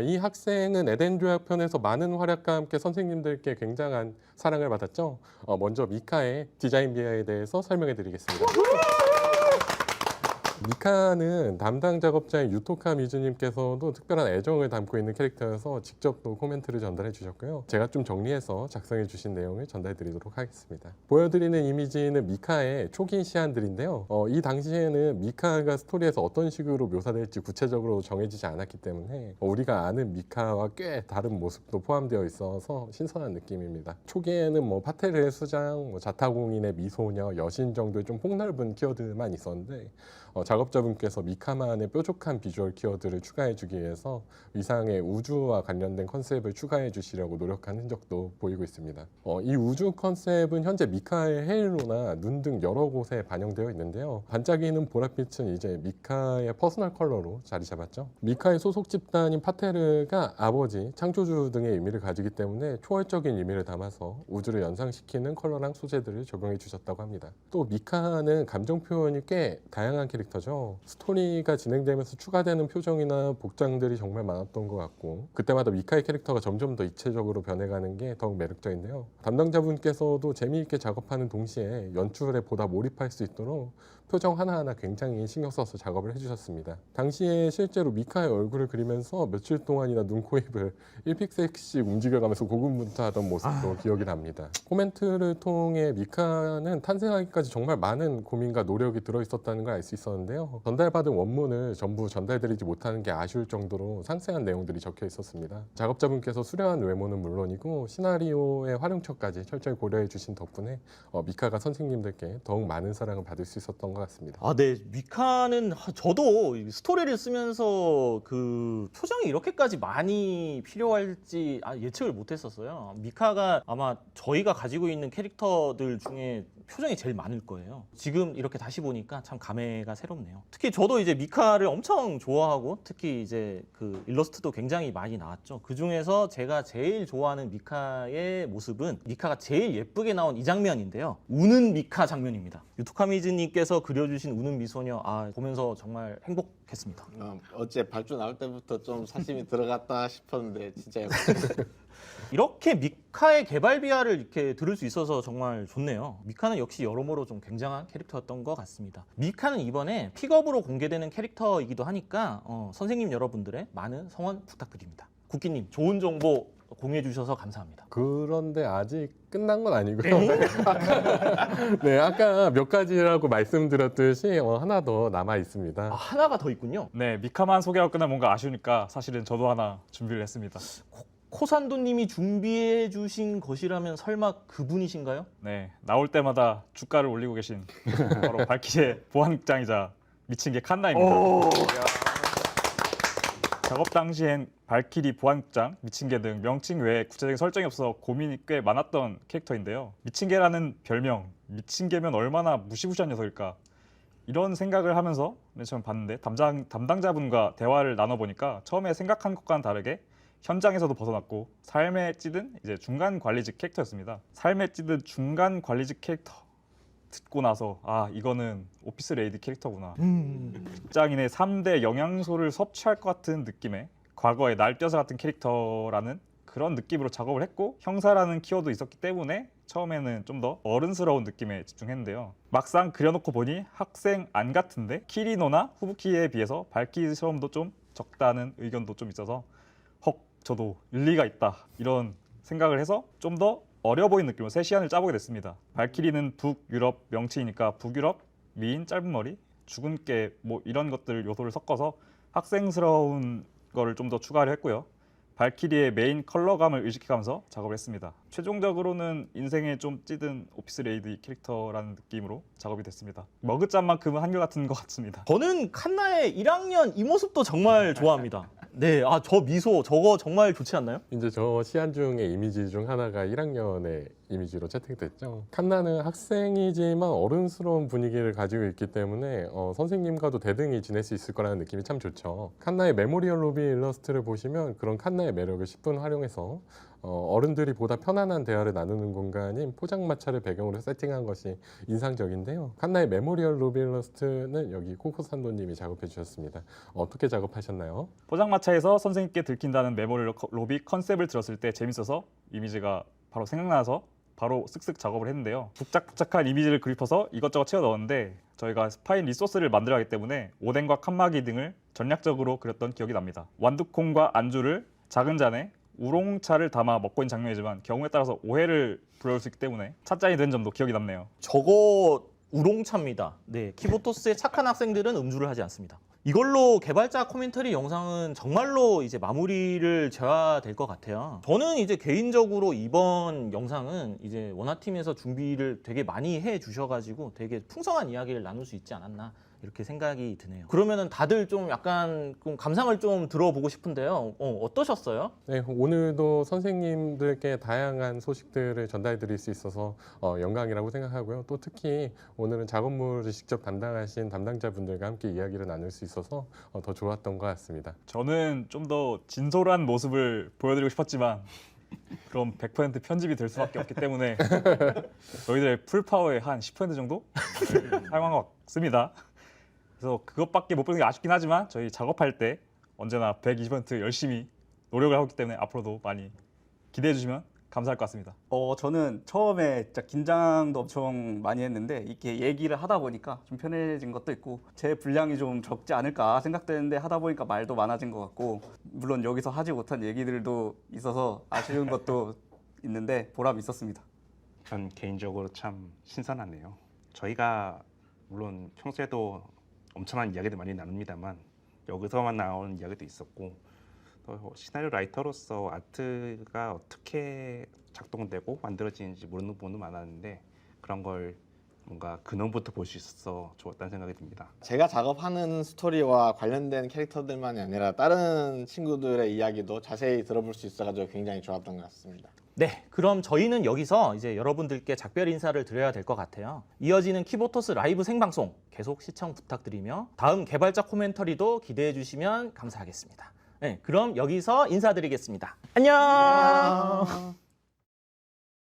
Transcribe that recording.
이 학생은 에덴 조약편에서 많은 활약과 함께 선생님들께 굉장한 사랑을 받았죠. 먼저 미카의 디자인 비하에 대해서 설명해 드리겠습니다. 미카는 담당 작업자인 유토카 미즈님께서도 특별한 애정을 담고 있는 캐릭터여서 직접 또 코멘트를 전달해 주셨고요. 제가 좀 정리해서 작성해 주신 내용을 전달해 드리도록 하겠습니다. 보여드리는 이미지는 미카의 초기 시안들인데요. 이 당시에는 미카가 스토리에서 어떤 식으로 묘사될지 구체적으로 정해지지 않았기 때문에 우리가 아는 미카와 꽤 다른 모습도 포함되어 있어서 신선한 느낌입니다. 초기에는 뭐 파테르의 수장, 자타공인의 미소녀, 여신 정도의 좀 폭넓은 키워드만 있었는데 작업자분께서 미카만의 뾰족한 비주얼 키워드를 추가해주기 위해서 위상의 우주와 관련된 컨셉을 추가해주시려고 노력한 흔적도 보이고 있습니다. 이 우주 컨셉은 현재 미카의 헤일로나 눈 등 여러 곳에 반영되어 있는데요. 반짝이는 보랏빛은 이제 미카의 퍼스널 컬러로 자리 잡았죠. 미카의 소속 집단인 파테르가 아버지, 창조주 등의 의미를 가지기 때문에 초월적인 의미를 담아서 우주를 연상시키는 컬러랑 소재들을 적용해 주셨다고 합니다. 또 미카는 감정 표현이 꽤 다양한 캐릭터죠. 스토리가 진행되면서 추가되는 표정이나 복장들이 정말 많았던 것 같고 그때마다 미카의 캐릭터가 점점 더 입체적으로 변해가는 게 더욱 매력적인데요. 담당자분께서도 재미있게 작업하는 동시에 연출에 보다 몰입할 수 있도록 표정 하나하나 굉장히 신경 써서 작업을 해주셨습니다. 당시에 실제로 미카의 얼굴을 그리면서 며칠 동안이나 눈, 코, 입을 1픽셀씩 움직여가면서 고군분투하던 모습도 기억이 납니다. 코멘트를 통해 미카는 탄생하기까지 정말 많은 고민과 노력이 들어있었다는 걸 알 수 있었는데요. 전달받은 원문을 전부 전달드리지 못하는 게 아쉬울 정도로 상세한 내용들이 적혀 있었습니다. 작업자분께서 수려한 외모는 물론이고 시나리오의 활용처까지 철저히 고려해 주신 덕분에 미카가 선생님들께 더욱 많은 사랑을 받을 수 있었던 것 같습니다. 네. 미카는 저도 스토리를 쓰면서 그 표정이 이렇게까지 많이 필요할지 예측을 못했었어요. 미카가 아마 저희가 가지고 있는 캐릭터들 중에 표정이 제일 많을 거예요. 지금 이렇게 다시 보니까 참 감회가 새롭네요. 특히 저도 이제 미카를 엄청 좋아하고 특히 이제 그 일러스트도 굉장히 많이 나왔죠. 그 중에서 제가 제일 좋아하는 미카의 모습은 미카가 제일 예쁘게 나온 이 장면인데요. 우는 미카 장면입니다. 유토카미즈님께서 그려주신 우는 미소녀 보면서 정말 행복했습니다. 어째 발주 나올 때부터 좀 사심이 들어갔다 싶었는데 진짜 이렇게 미카의 개발 비하를 이렇게 들을 수 있어서 정말 좋네요. 미카는 역시 여러모로 좀 굉장한 캐릭터였던 것 같습니다. 미카는 이번에 픽업으로 공개되는 캐릭터이기도 하니까 선생님 여러분들의 많은 성원 부탁드립니다. 국기님 좋은 정보 공유해 주셔서 감사합니다. 그런데 아직 끝난 건 아니고요. 네, 아까 몇 가지라고 말씀드렸듯이 하나 더 남아 있습니다. 하나가 더 있군요. 네, 미카만 소개하고 끝나면 뭔가 아쉬우니까 사실은 저도 하나 준비를 했습니다. 코산도님이 준비해 주신 것이라면 설마 그분이신가요? 네, 나올 때마다 주가를 올리고 계신 바로 발키리의 보안국장이자 미친 게 칸나입니다. 작업 당시엔 발키리, 보안국장, 미친개 등 명칭 외에 구체적인 설정이 없어 고민이 꽤 많았던 캐릭터인데요. 미친개라는 별명, 미친개면 얼마나 무시무시한 녀석일까 이런 생각을 하면서 처음 봤는데 담당자분과 대화를 나눠보니까 처음에 생각한 것과는 다르게 현장에서도 벗어났고 삶에 찌든 이제 중간 관리직 캐릭터였습니다. 삶에 찌든 중간 관리직 캐릭터 듣고 나서 이거는 오피스 레이디 캐릭터구나. 직장인의 3대 영양소를 섭취할 것 같은 느낌의 과거의 날뛰어서 같은 캐릭터라는 그런 느낌으로 작업을 했고 형사라는 키워드 있었기 때문에 처음에는 좀 더 어른스러운 느낌에 집중했는데요. 막상 그려놓고 보니 학생 안 같은데 키리노나 후부키에 비해서 발키리 시험도 좀 적다는 의견도 좀 있어서 저도 일리가 있다 이런 생각을 해서 좀 더 어려 보이는 느낌으로 새 시안을 짜보게 됐습니다. 발키리는 북유럽 명칭이니까 북유럽, 미인, 짧은 머리, 죽은 깨 이런 것들 요소를 섞어서 학생스러운 거를 좀 더 추가를 했고요. 발키리의 메인 컬러감을 의식해가면서 작업을 했습니다. 최종적으로는 인생에 좀 찌든 오피스 레이디 캐릭터라는 느낌으로 작업이 됐습니다. 머그잔만큼은 한결같은 것 같습니다. 저는 칸나의 1학년 이 모습도 정말 좋아합니다. 네, 저 미소 저거 정말 좋지 않나요? 이제 저 시안 중의 이미지 중 하나가 1학년의 이미지로 채택됐죠. 칸나는 학생이지만 어른스러운 분위기를 가지고 있기 때문에 선생님과도 대등히 지낼 수 있을 거라는 느낌이 참 좋죠. 칸나의 메모리얼 로비 일러스트를 보시면 그런 칸나의 매력을 10분 활용해서 어른들이 보다 편안한 대화를 나누는 공간인 포장마차를 배경으로 세팅한 것이 인상적인데요. 칸나의 메모리얼 로비 일러스트는 여기 코코산도님이 작업해 주셨습니다. 어떻게 작업하셨나요? 포장마차에서 선생님께 들킨다는 메모리 로비 컨셉을 들었을 때 재밌어서 이미지가 바로 생각나서 바로 쓱쓱 작업을 했는데요. 북작북작한 이미지를 그립해서 이것저것 채워 넣었는데 저희가 스파인 리소스를 만들어야 하기 때문에 오뎅과 칸막이 등을 전략적으로 그렸던 기억이 납니다. 완두콩과 안주를 작은 잔에 우롱차를 담아 먹고 있는 장면이지만 경우에 따라서 오해를 불러올 수 있기 때문에 찻잔이 된 점도 기억이 남네요. 저거 우롱차입니다. 네, 키보토스의 착한 학생들은 음주를 하지 않습니다. 이걸로 개발자 코멘터리 영상은 정말로 이제 마무리를 지어야 될 것 같아요. 저는 이제 개인적으로 이번 영상은 이제 원화팀에서 준비를 되게 많이 해 주셔가지고 되게 풍성한 이야기를 나눌 수 있지 않았나 이렇게 생각이 드네요. 그러면은 다들 좀 약간 좀 감상을 좀 들어보고 싶은데요. 어떠셨어요? 네, 오늘도 선생님들께 다양한 소식들을 전달드릴 수 있어서 영광이라고 생각하고요. 또 특히 오늘은 작업물을 직접 담당하신 담당자분들과 함께 이야기를 나눌 수 있어서 더 좋았던 것 같습니다. 저는 좀 더 진솔한 모습을 보여드리고 싶었지만 그럼 100% 편집이 될 수밖에 없기 때문에 저희들의 풀파워의 한 10% 정도 사용한 것 같습니다. 그래서 그것밖에 못 보는 게 아쉽긴 하지만 저희 작업할 때 언제나 120% 열심히 노력을 하고 있기 때문에 앞으로도 많이 기대해 주시면 감사할 것 같습니다. 저는 처음에 진짜 긴장도 엄청 많이 했는데 이렇게 얘기를 하다 보니까 좀 편해진 것도 있고 제 분량이 좀 적지 않을까 생각되는데 하다 보니까 말도 많아진 것 같고 물론 여기서 하지 못한 얘기들도 있어서 아쉬운 것도 있는데 보람이 있었습니다. 전 개인적으로 참 신선하네요. 저희가 물론 평소에도 엄청난 이야기들 많이 나눕니다만 여기서만 나오는 이야기도 있었고 또 시나리오 라이터로서 아트가 어떻게 작동되고 만들어지는지 모르는 부분도 많았는데 그런 걸 뭔가 근원부터 볼 수 있어서 좋았다는 생각이 듭니다. 제가 작업하는 스토리와 관련된 캐릭터들만이 아니라 다른 친구들의 이야기도 자세히 들어볼 수 있어가지고 굉장히 좋았던 것 같습니다. 네, 그럼 저희는 여기서 이제 여러분들께 작별 인사를 드려야 될 것 같아요. 이어지는 키보토스 라이브 생방송 계속 시청 부탁드리며 다음 개발자 코멘터리도 기대해 주시면 감사하겠습니다. 네, 그럼 여기서 인사드리겠습니다. 안녕.